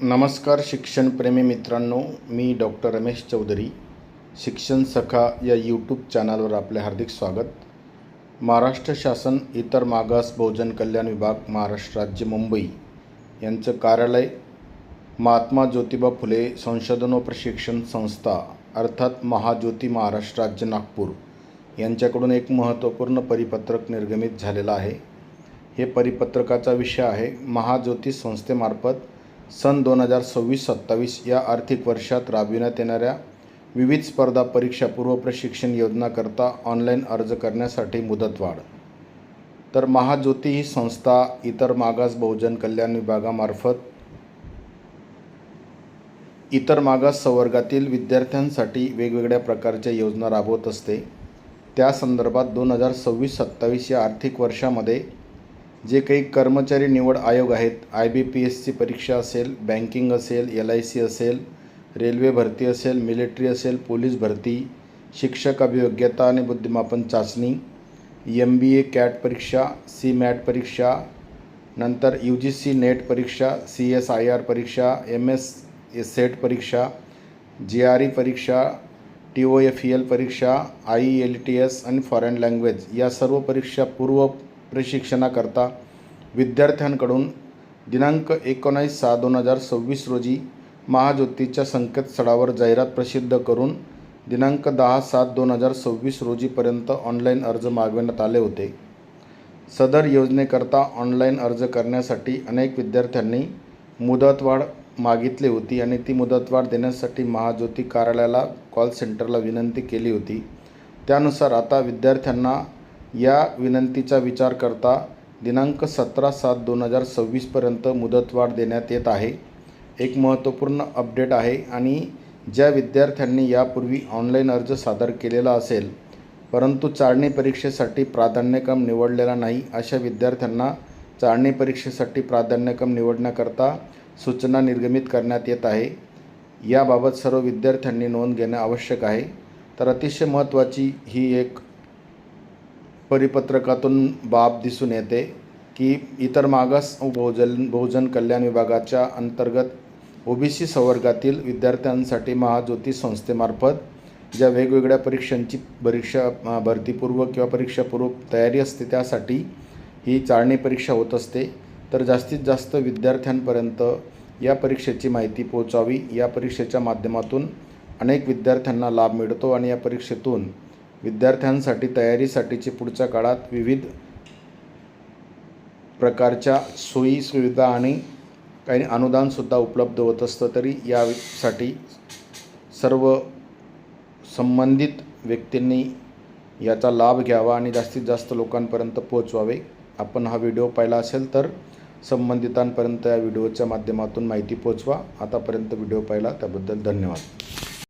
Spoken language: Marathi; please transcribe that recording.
नमस्कार शिक्षणप्रेमी मित्रांनो, मी डॉक्टर रमेश चौधरी. शिक्षण सखा या यूट्यूब चॅनलवर आपले हार्दिक स्वागत. महाराष्ट्र शासन इतर मागास बहुजन कल्याण विभाग महाराष्ट्र राज्य मुंबई यांचं कार्यालय महात्मा ज्योतिबा फुले संशोधन व प्रशिक्षण संस्था अर्थात महाज्योती महाराष्ट्र राज्य नागपूर यांच्याकडून एक महत्त्वपूर्ण परिपत्रक निर्गमित झालेलं आहे. हे परिपत्रकाचा विषय आहे महाज्योती संस्थेमार्फत सन 2026-27 या आर्थिक वर्षात राबविण्यात येणाऱ्या विविध स्पर्धा परीक्षा पूर्व प्रशिक्षण योजनाकरता ऑनलाईन अर्ज करण्यासाठी मुदतवाढ. तर महाज्योती ही संस्था इतर मागास बहुजन कल्याण विभागामार्फत इतर मागास संवर्गातील विद्यार्थ्यांसाठी वेगवेगळ्या प्रकारच्या योजना राबवत असते. त्या संदर्भात 2026-27 या आर्थिक वर्षामध्ये जे काही कर्मचारी निवड आयोग आहेत, IBPSची परीक्षा असेल, बँकिंग असेल, LIC असेल, रेल्वे भरती असेल, मिलिटरी असेल, पोलीस भरती, शिक्षक अभियोग्यता आणि बुद्धिमापन चाचणी, MBA CAT परीक्षा, CMAT परीक्षा, नंतर UGC नेट परीक्षा, CSIR परीक्षा, MS SET परीक्षा, GRE परीक्षा, TOEFL परीक्षा, IELTS आणि फॉरेन लँग्वेज या सर्व परीक्षा पूर्व प्रशिक्षणाकरता विद्यार्थ्यांकडून दिनांक 19/6/2026 रोजी महाज्योतीच्या संकेतस्थळावर जाहिरात प्रसिद्ध करून दिनांक 10/7/2026 रोजीपर्यंत ऑनलाईन अर्ज मागविण्यात आले होते. सदर योजनेकरता ऑनलाईन अर्ज करण्यासाठी अनेक विद्यार्थ्यांनी मुदतवाढ मागितली होती आणि ती मुदतवाढ देण्यासाठी महाज्योती कार्यालयाला कॉल सेंटरला विनंती केली होती. त्यानुसार आता विद्यार्थ्यांना या विनंतीचा विचार करता दिनांक 17/7/2026 पर्यंत मुदतवाढ देण्यात येत आहे. एक महत्त्वपूर्ण अपडेट आहे आणि ज्या विद्यार्थ्यांनी यापूर्वी ऑनलाईन अर्ज सादर केलेला असेल परंतु चाळणी परीक्षेसाठी प्राधान्यक्रम निवडलेला नाही, अशा विद्यार्थ्यांना चाळणी परीक्षेसाठी प्राधान्यक्रम निवडण्याकरता सूचना निर्गमित करण्यात येत आहे. याबाबत सर्व विद्यार्थ्यांनी नोंद घेणे आवश्यक आहे. तर अतिशय महत्त्वाची ही एक परिपत्रकातून बाब दिसून येते की इतर मागास बहुजन कल्याण विभागाच्या अंतर्गत OBC संवर्गातील विद्यार्थ्यांसाठी महाज्योती संस्थेमार्फत ज्या वेगवेगळ्या परीक्षांची भरतीपूर्व किंवा परीक्षापूर्व तयारी असते त्यासाठी ही चाळणी परीक्षा होत असते. तर जास्तीत जास्त विद्यार्थ्यांपर्यंत या परीक्षेची माहिती पोहोचावी. या परीक्षेच्या माध्यमातून अनेक विद्यार्थ्यांना लाभ मिळतो आणि या परीक्षेतून विद्यार्थ्यांसाठी तयारीसाठीची पुढच्या काळात विविध प्रकारच्या सोयी सुविधा आणि काही अनुदानसुद्धा उपलब्ध होत असतं. तरी यासाठी सर्व संबंधित व्यक्तींनी याचा लाभ घ्यावा आणि जास्तीत जास्त लोकांपर्यंत पोहोचवावे. आपण हा व्हिडिओ पाहिला असेल तर संबंधितांपर्यंत या व्हिडिओच्या माध्यमातून माहिती पोहोचवा. आतापर्यंत व्हिडिओ पाहिला त्याबद्दल धन्यवाद.